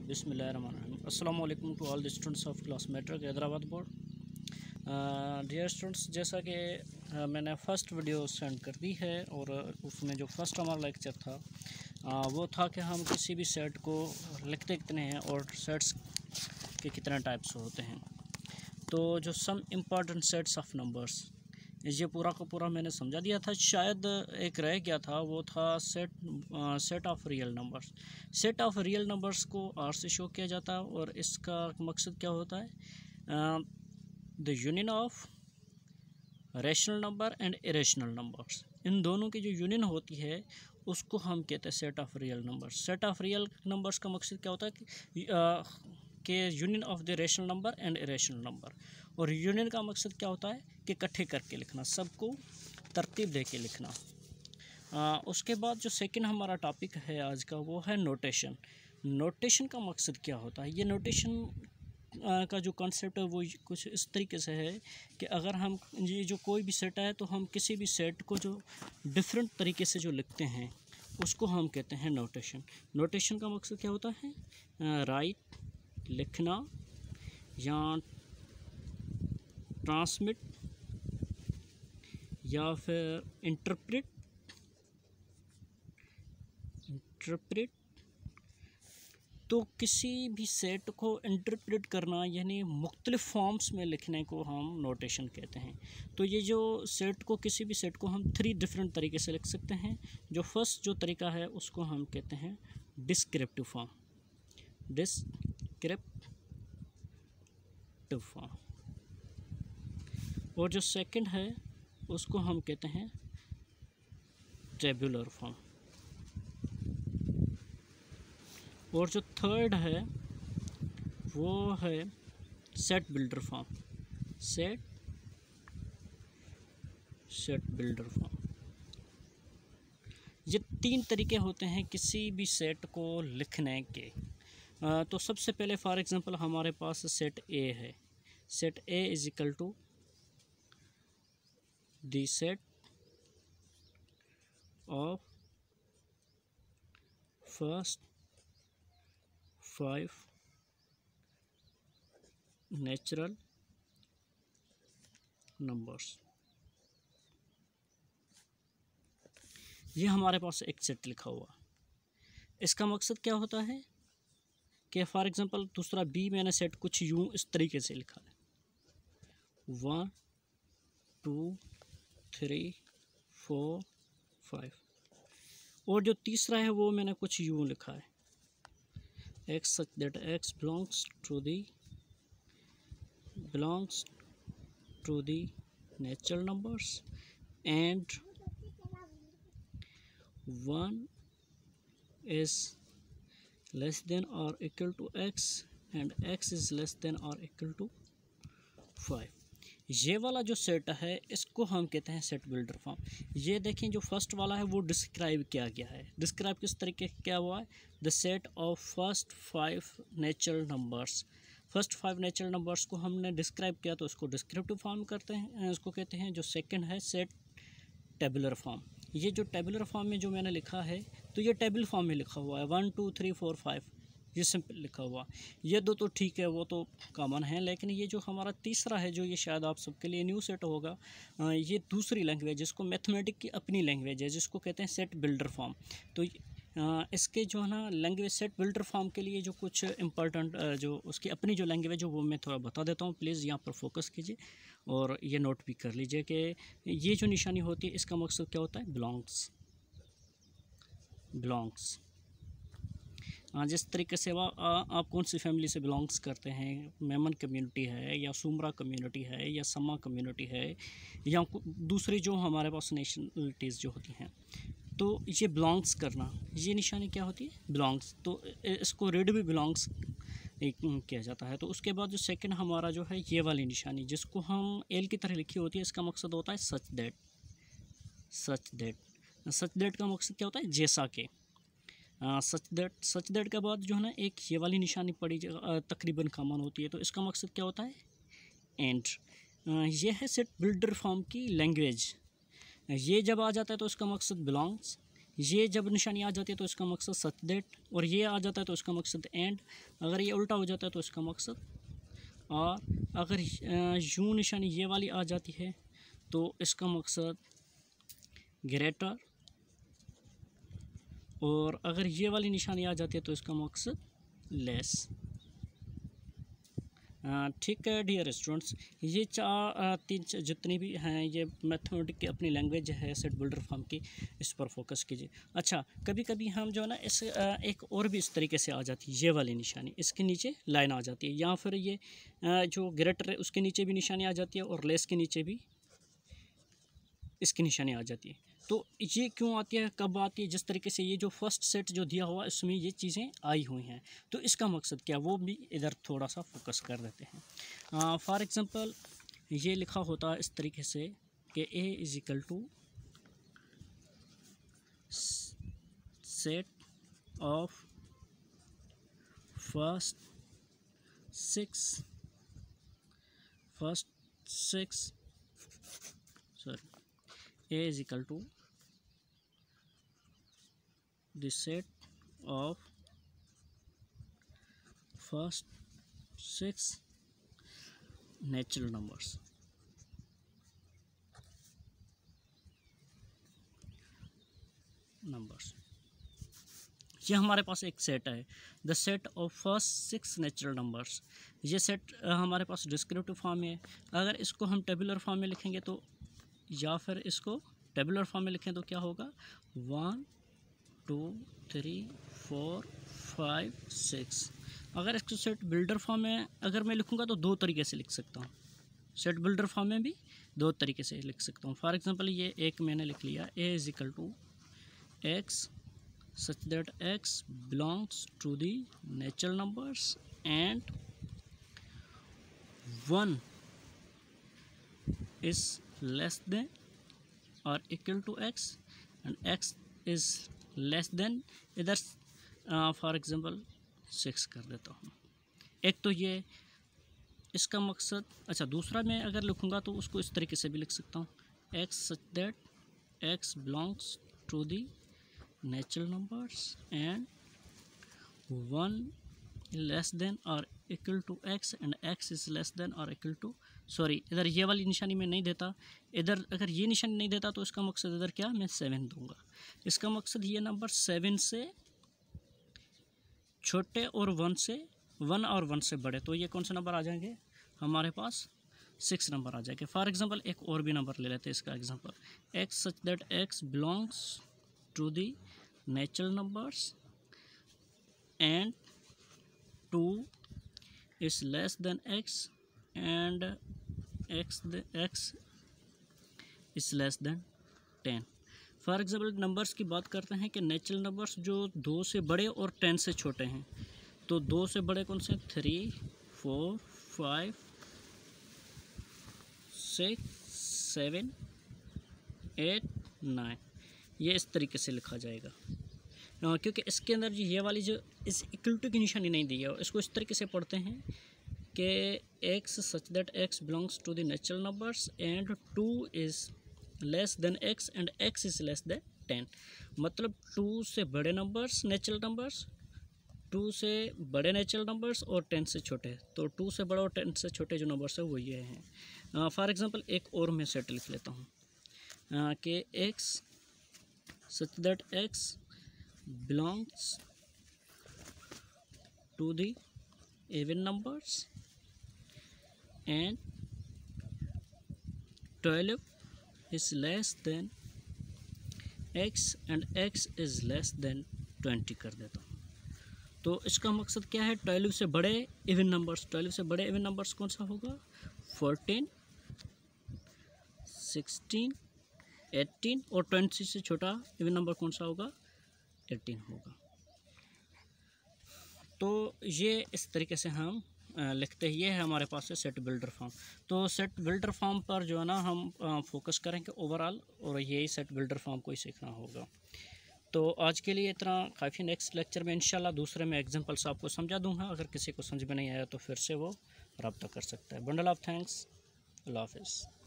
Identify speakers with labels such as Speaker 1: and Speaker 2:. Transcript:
Speaker 1: बिस्मिल्लाहिर्रहमानिर्रहीम। अस्सलाम वालेकुम to all the students of class matric Hyderabad board. Dear students, जैसा कि मैंने फ़र्स्ट वीडियो सेंड कर दी है और उसमें जो फर्स्ट हमारा लेक्चर था वो था कि हम किसी भी सेट को लिखते कितने हैं और सेट्स के कितने टाइप्स होते हैं। तो जो some important sets of numbers, ये पूरा का पूरा मैंने समझा दिया था। शायद एक रह गया था, वो था set of real numbers. Set of real numbers को आर से शो किया जाता है और इसका मकसद क्या होता है? The union of rational number and irrational numbers, इन दोनों की जो यूनियन होती है उसको हम कहते हैं set of real numbers. Set of real numbers का मकसद क्या होता है कि union of the rational number and irrational number. और यूनियन का मकसद क्या होता है कि इकट्ठे करके लिखना, सबको तरतीब दे के लिखना। उसके बाद जो सेकंड हमारा टॉपिक है आज का, वो है नोटेशन। नोटेशन का मकसद क्या होता है? ये नोटेशन का जो कॉन्सेप्ट है वो कुछ इस तरीके से है कि अगर हम ये जो कोई भी सेट है तो हम किसी भी सेट को जो डिफरेंट तरीके से जो लिखते हैं उसको हम कहते हैं नोटेशन। नोटेशन का मकसद क्या होता है? राइट, लिखना या ट्रांसमिट या फिर इंटरप्रेट। तो किसी भी सेट को इंटरप्रेट करना यानी मुख्तलिफ़ फॉर्म्स में लिखने को हम नोटेशन कहते हैं। तो ये जो सेट को किसी भी सेट को हम 3 डिफरेंट तरीके से लिख सकते हैं। जो फर्स्ट जो तरीका है उसको हम कहते हैं डिस्क्रिप्टिव फॉर्म। Descriptive form. और जो सेकंड है उसको हम कहते हैं टेबुलर फॉर्म। और जो थर्ड है वो है set builder form. Set builder form. ये 3 तरीके होते हैं किसी भी सेट को लिखने के। तो सबसे पहले फॉर एग्जांपल हमारे पास सेट ए है। Set A is equal to the set of first 5 natural numbers. ये हमारे पास एक सेट लिखा हुआ। इसका मकसद क्या होता है कि फॉर एग्जांपल दूसरा बी मैंने सेट कुछ यूँ इस तरीके से लिखा है 1 2 3 4 5। और जो तीसरा है वो मैंने कुछ यूँ लिखा है x such that x belongs to the natural numbers and 1 is less than or equal to x and x is less than or equal to 5। ये वाला जो सेट है इसको हम कहते हैं सेट बिल्डर फॉर्म। ये देखें जो फर्स्ट वाला है वो डिस्क्राइब किया गया है। डिस्क्राइब किस तरीके क्या हुआ है? The set of first 5 natural numbers. First 5 natural numbers को हमने डिस्क्राइब किया तो उसको डिस्क्रिप्टिव फॉर्म करते हैं, उसको कहते हैं। जो सेकंड है सेट टेबुलर फॉर्म। ये जो टेबुलर फॉर्म में जो मैंने लिखा है तो ये टेबल फॉर्म में लिखा हुआ है 1 2 3 4 5, ये सिंपल लिखा हुआ। ये दो तो ठीक है, वो तो कॉमन है, लेकिन ये जो हमारा तीसरा है जो ये शायद आप सबके लिए न्यू सेट होगा, ये दूसरी लैंग्वेज जिसको मैथमेटिक की अपनी लैंग्वेज है जिसको कहते हैं सेट बिल्डर फॉर्म। तो इसके जो है ना लैंग्वेज सेट बिल्डर फॉर्म के लिए जो कुछ इम्पोर्टेंट जो उसकी अपनी जो लैंग्वेज है वो मैं थोड़ा बता देता हूँ। प्लीज़ यहाँ पर फोकस कीजिए और ये नोट भी कर लीजिए कि ये जो निशानी होती है इसका मकसद क्या होता है? बिलोंग्स। जिस तरीके से आप कौन सी फैमिली से बिलोंग्स करते हैं, मेमन कम्युनिटी है या सुमरा कम्युनिटी है या समा कम्युनिटी है या दूसरी जो हमारे पास नेशनलिटीज़ जो होती हैं, तो ये बिलोंग्स करना, ये निशानी क्या होती है? बिलोंग्स। तो इसको रीड भी बिलोंग्स किया जाता है। तो उसके बाद जो सेकंड हमारा जो है ये वाली निशानी जिसको हम एल की तरह लिखी होती है, इसका मकसद होता है सच दैट का मकसद क्या होता है? जैसा कि। सच दैट के बाद जो है ना एक ये वाली निशानी पड़ी तकरीबन कॉमन होती है, तो इसका मकसद क्या होता है? एंड। ये है सेट बिल्डर फॉर्म की लैंग्वेज। ये जब आ जाता है तो इसका मकसद बिलोंग्स, ये जब निशानी आ जाती है तो इसका मकसद सच दैट, और ये आ जाता है तो इसका मकसद एंड। अगर ये उल्टा हो जाता है तो इसका मकसद और। अगर यूँ निशानी ये वाली आ जाती है तो इसका मकसद ग्रेटर, और अगर ये वाली निशानी आ जाती है तो इसका मकसद लेस। ठीक है डियर स्टूडेंट्स, ये तीन जितनी भी हैं ये मैथमेटिक की अपनी लैंग्वेज है सेट बिल्डर फॉर्म की, इस पर फोकस कीजिए। अच्छा, कभी कभी हम जो है ना इस एक और भी इस तरीके से आ जाती है, ये वाली निशानी इसके नीचे लाइन आ जाती है, या फिर ये जो ग्रेटर है उसके नीचे भी निशानी आ जाती है और लेस के नीचे भी इसकी निशानी आ जाती है। तो ये क्यों आती है, कब आती है? जिस तरीके से ये जो फर्स्ट सेट जो दिया हुआ इसमें ये चीज़ें आई हुई हैं, तो इसका मकसद क्या, वो भी इधर थोड़ा सा फोकस कर देते हैं। फॉर एग्ज़ाम्पल ये लिखा होता है इस तरीके से कि A is equal to set of first six A is equal to the set of first 6 natural numbers. ये हमारे पास एक सेट है, the set of first 6 natural numbers. ये सेट हमारे पास डिस्क्रिप्टिव फॉर्म में है। अगर इसको हम टेबुलर फॉर्म में लिखेंगे तो, या फिर इसको टेबुलर फॉर्म में लिखें तो क्या होगा, 1 2 3 4 5 6। अगर इसको सेट बिल्डर फॉर्म में अगर मैं लिखूँगा तो दो तरीके से लिख सकता हूँ, सेट बिल्डर फॉर्म में भी दो तरीके से लिख सकता हूँ। फॉर एग्जांपल ये एक मैंने लिख लिया, A is equal to X such that x belongs to the natural numbers and 1 is less than or equal to x and x is less than, इधर फॉर एग्जांपल 6 कर देता हूँ। एक तो ये इसका मकसद। अच्छा, दूसरा मैं अगर लिखूँगा तो उसको इस तरीके से भी लिख सकता हूँ, x such that x belongs to the natural numbers and 1 less than or equal to x and x is less than or equal to, sorry इधर ये वाली निशानी मैं नहीं देता, इधर अगर ये निशानी नहीं देता तो इसका मकसद इधर क्या, मैं 7 दूंगा। इसका मकसद ये नंबर 7 से छोटे और 1 और 1 से बड़े, तो ये कौन से नंबर आ जाएंगे हमारे पास, 6 नंबर आ जाएंगे। फॉर एग्जांपल एक और भी नंबर ले लेते हैं इसका example, x such that x belongs to the natural numbers and 2 is less than x and x is less than 10। For example numbers की बात करते हैं कि नेचुरल नंबर्स जो 2 से बड़े और 10 से छोटे हैं, तो 2 से बड़े कौन से, 3 4 5 6 7 8 9, ये इस तरीके से लिखा जाएगा। क्योंकि इसके अंदर जो ये वाली जो इस इक्वलिटी की निशानी नहीं दी है, इसको इस तरीके से पढ़ते हैं कि x such that x belongs to the natural numbers and 2 is less than x and x is less than 10। मतलब 2 से बड़े नंबर्स नेचुरल नंबर्स, 2 से बड़े नेचुरल नंबर्स और 10 से छोटे, तो 2 से बड़ा और 10 से छोटे जो नंबर्स है वो ये हैं। फॉर एग्जांपल एक और मैं सेट लिख लेता हूँ कि x such that x belongs to the even numbers and 12 is less than x and x is less than 20 कर देता हूँ। तो इसका मकसद क्या है, 12 से बड़े इवन नंबर्स, 12 से बड़े इवन नंबर्स कौन सा होगा, 14 16 18 और 20 से छोटा इवन नंबर कौन सा होगा, 18 होगा। तो ये इस तरीके से हम लिखते हैं। ये है हमारे पास है सेट बिल्डर फॉर्म। तो सेट बिल्डर फॉर्म पर जो है ना हम फोकस करेंगे ओवरऑल, और यही सेट बिल्डर फॉर्म को ही सीखना होगा। तो आज के लिए इतना काफ़ी। नेक्स्ट लेक्चर में इंशाल्लाह दूसरे में एग्जांपल्स आपको समझा दूंगा। अगर किसी को समझ में नहीं आया तो फिर से वो रब्ता कर सकता है। बंडल ऑफ थैंक्स, अल्लाह हाफिज़।